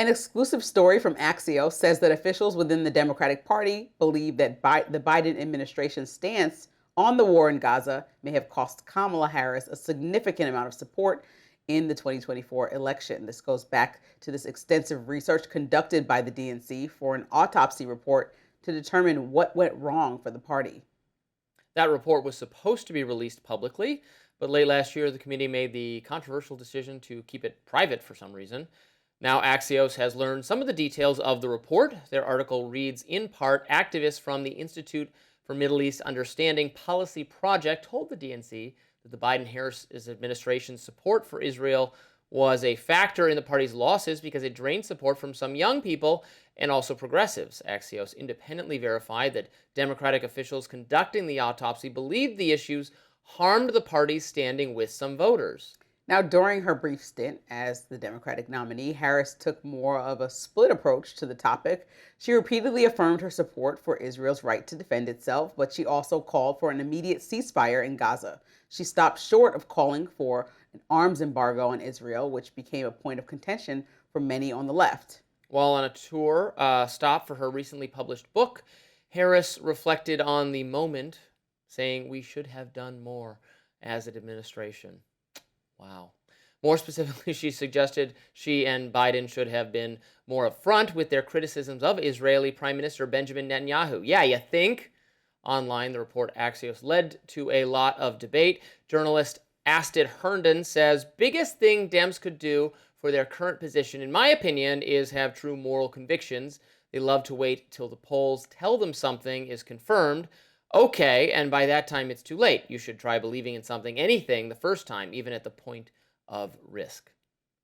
An exclusive story from Axios says that officials within the Democratic Party believe that the Biden administration's stance on the war in Gaza may have cost Kamala Harris a significant amount of support in the 2024 election. This goes back to this extensive research conducted by the DNC for an autopsy report to determine what went wrong for the party. That report was supposed to be released publicly, but late last year, the committee made the controversial decision to keep it private for some reason. Now, Axios has learned some of the details of the report. Their article reads, in part, activists from the Institute for Middle East Understanding Policy Project told the DNC that the Biden-Harris administration's support for Israel was a factor in the party's losses because it drained support from some young people and also progressives. Axios independently verified that Democratic officials conducting the autopsy believed the issues harmed the party's standing with some voters. Now, during her brief stint as the Democratic nominee, Harris took more of a split approach to the topic. She repeatedly affirmed her support for Israel's right to defend itself, but she also called for an immediate ceasefire in Gaza. She stopped short of calling for an arms embargo on Israel, which became a point of contention for many on the left. While on a tour stop for her recently published book, Harris reflected on the moment, saying, "We should have done more as an administration." Wow. More specifically, she suggested she and Biden should have been more upfront with their criticisms of Israeli Prime Minister Benjamin Netanyahu. Yeah, you think? Online, the report Axios led to a lot of debate. Journalist Astrid Herndon says, biggest thing Dems could do for their current position, in my opinion, is have true moral convictions. They love to wait till the polls tell them something is confirmed. Okay, and by that time it's too late. You should try believing in something, anything, the first time, even at the point of risk.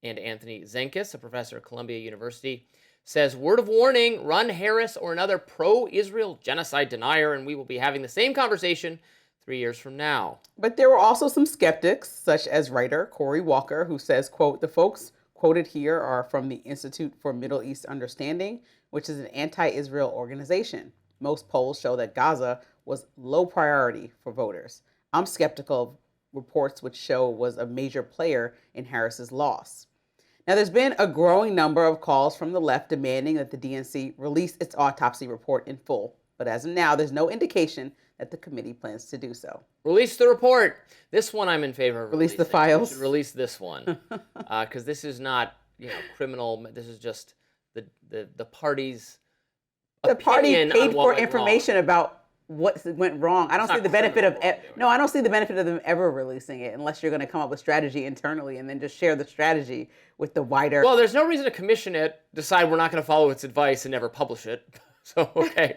And Anthony Zenkis, a professor at Columbia University, says, word of warning, run Harris or another pro-Israel genocide denier, and we will be having the same conversation 3 years from now. But there were also some skeptics, such as writer Cory Walker, who says, quote, the folks quoted here are from the Institute for Middle East Understanding, which is an anti-Israel organization. Most polls show that Gaza was low priority for voters. I'm skeptical of reports which show was a major player in Harris's loss. Now, there's been a growing number of calls from the left demanding that the DNC release its autopsy report in full. But as of now, there's no indication that the committee plans to do so. Release the report. This one I'm in favor of. Release the files. Release this one. Because this is not, criminal. This is just the party's the party paid for wrong. Information about what went wrong. I don't see the benefit of I don't see the benefit of them ever releasing it unless you're going to come up with strategy internally and then just share the strategy with the wider. Well, there's no reason to commission it, decide we're not going to follow its advice, and never publish it. So okay.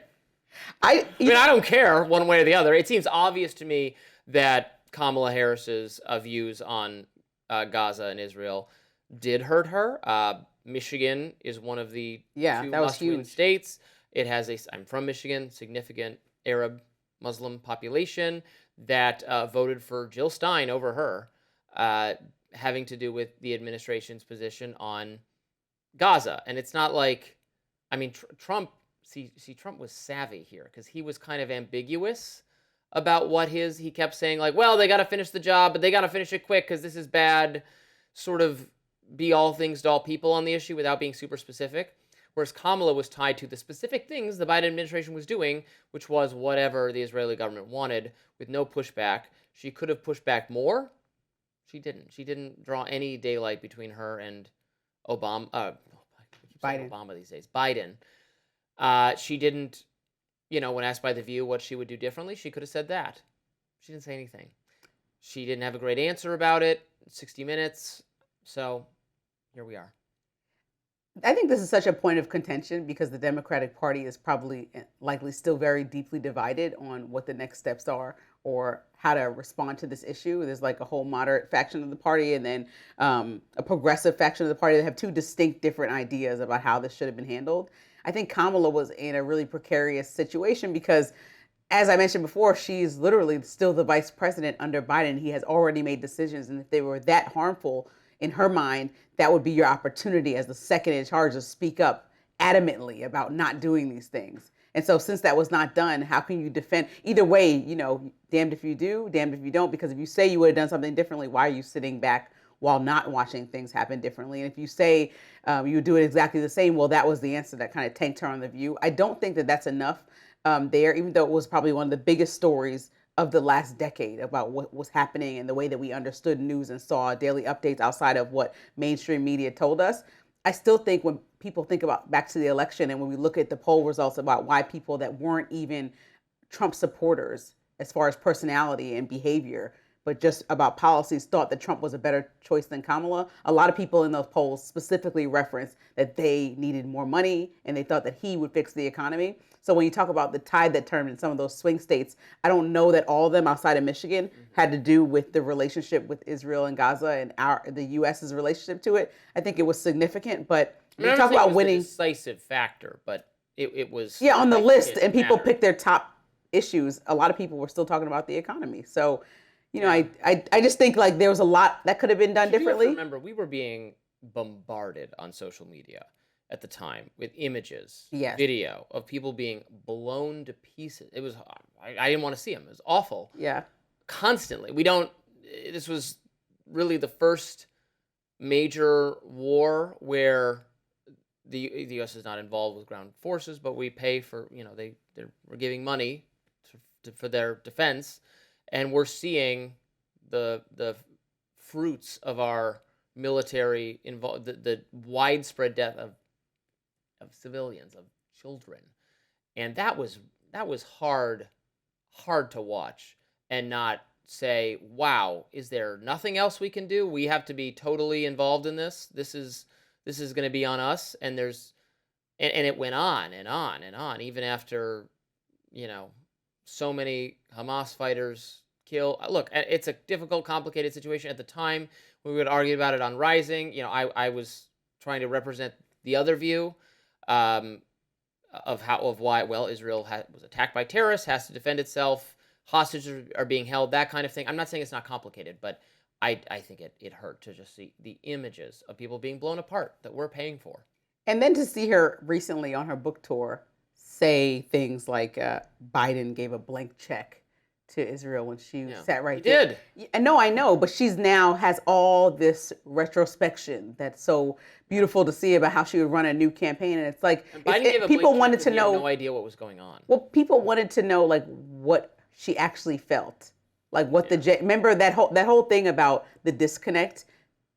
I don't care one way or the other. It seems obvious to me that Kamala Harris's views on Gaza and Israel did hurt her. Michigan is one of the two must-win states. It has I'm from Michigan, significant Arab Muslim population that voted for Jill Stein over her, having to do with the administration's position on Gaza. And it's not like, Trump was savvy here because he was kind of ambiguous about what he kept saying, like, well, they got to finish the job, but they got to finish it quick because this is bad, sort of be all things to all people on the issue without being super specific. Whereas Kamala was tied to the specific things the Biden administration was doing, which was whatever the Israeli government wanted, with no pushback. She could have pushed back more. She didn't. She didn't draw any daylight between her and Obama. Biden. Obama these days. Biden. She didn't, when asked by The View what she would do differently, she could have said that. She didn't say anything. She didn't have a great answer about it. 60 Minutes. So here we are. I think this is such a point of contention because the Democratic Party is probably likely still very deeply divided on what the next steps are or how to respond to this issue. There's like a whole moderate faction of the party and then a progressive faction of the party that have two distinct different ideas about how this should have been handled. I think Kamala was in a really precarious situation because, as I mentioned before, she's literally still the vice president under Biden. He has already made decisions, and if they were that harmful in her mind, that would be your opportunity as the second in charge to speak up adamantly about not doing these things. And so since that was not done, how can you defend? Either way, damned if you do, damned if you don't, because if you say you would have done something differently, why are you sitting back while not watching things happen differently. And if you say you would do it exactly the same, well, that was the answer that kind of tanked her on The View. I don't think that that's enough there, even though it was probably one of the biggest stories of the last decade about what was happening and the way that we understood news and saw daily updates outside of what mainstream media told us. I still think when people think about back to the election and when we look at the poll results about why people that weren't even Trump supporters as far as personality and behavior, but just about policies, thought that Trump was a better choice than Kamala. A lot of people in those polls specifically referenced that they needed more money and they thought that he would fix the economy. So when you talk about the tide that turned in some of those swing states, I don't know that all of them outside of Michigan had to do with the relationship with Israel and Gaza and the U.S.'s relationship to it. I think it was significant, but when you talk about winning, a decisive factor, but it was on the list, and people picked their top issues. A lot of people were still talking about the economy. So, I just think like there was a lot that could have been done differently. Remember, we were being bombarded on social media at the time with images, video of people being blown to pieces. It was, I didn't want to see them. It was awful. Yeah. Constantly. This was really the first major war where the U.S. is not involved with ground forces, but we pay for, we're giving money for their defense, and we're seeing the fruits of our military the widespread death of civilians, of children, and that was hard to watch and not say, wow, is there nothing else we can do? We have to be totally involved in this. This is going to be on us. And it went on and on and on, even after, so many Hamas fighters killed. Look, it's a difficult, complicated situation. At the time, we would argue about it on Rising. I was trying to represent the other view of why Israel was attacked by terrorists, has to defend itself, hostages are being held, that kind of thing. I'm not saying it's not complicated, but I think it hurt to just see the images of people being blown apart that we're paying for. And then to see her recently on her book tour say things like Biden gave a blank check to Israel when she sat right there. He did. No, I know, but she's now has all this retrospection that's so beautiful to see about how she would run a new campaign. And it's like, people wanted to know. No idea what was going on. Well, people wanted to know like what she actually felt. Like what remember that whole thing about the disconnect?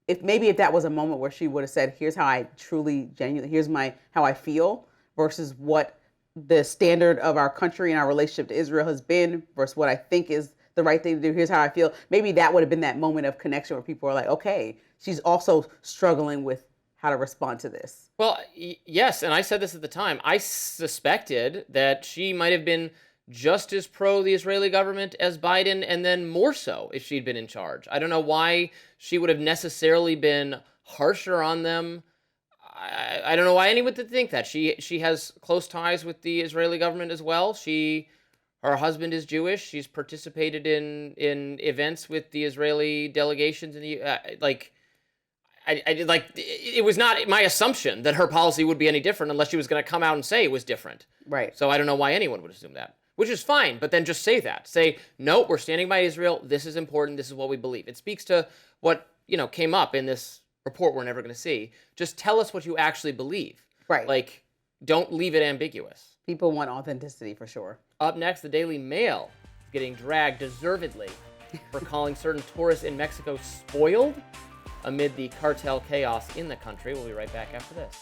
If that was a moment where she would have said, here's how I truly, genuinely, here's how I feel versus what the standard of our country and our relationship to Israel has been versus what I think is the right thing to do. Here's how I feel. Maybe that would have been that moment of connection where people are like, okay, she's also struggling with how to respond to this. Well, yes. And I said this at the time. I suspected that she might have been just as pro the Israeli government as Biden, and then more so if she'd been in charge. I don't know why she would have necessarily been harsher on them. I don't know why anyone would think that. She has close ties with the Israeli government as well. Her husband is Jewish. She's participated in events with the Israeli delegations in the it was not my assumption that her policy would be any different unless she was going to come out and say it was different. Right. So I don't know why anyone would assume that, which is fine. But then just say that. Say, no, we're standing by Israel. This is important. This is what we believe. It speaks to what came up in this report we're never going to see. Just tell us what you actually believe. Right. Like, don't leave it ambiguous. People want authenticity for sure. Up next, the Daily Mail is getting dragged deservedly for calling certain tourists in Mexico spoiled amid the cartel chaos in the country. We'll be right back after this.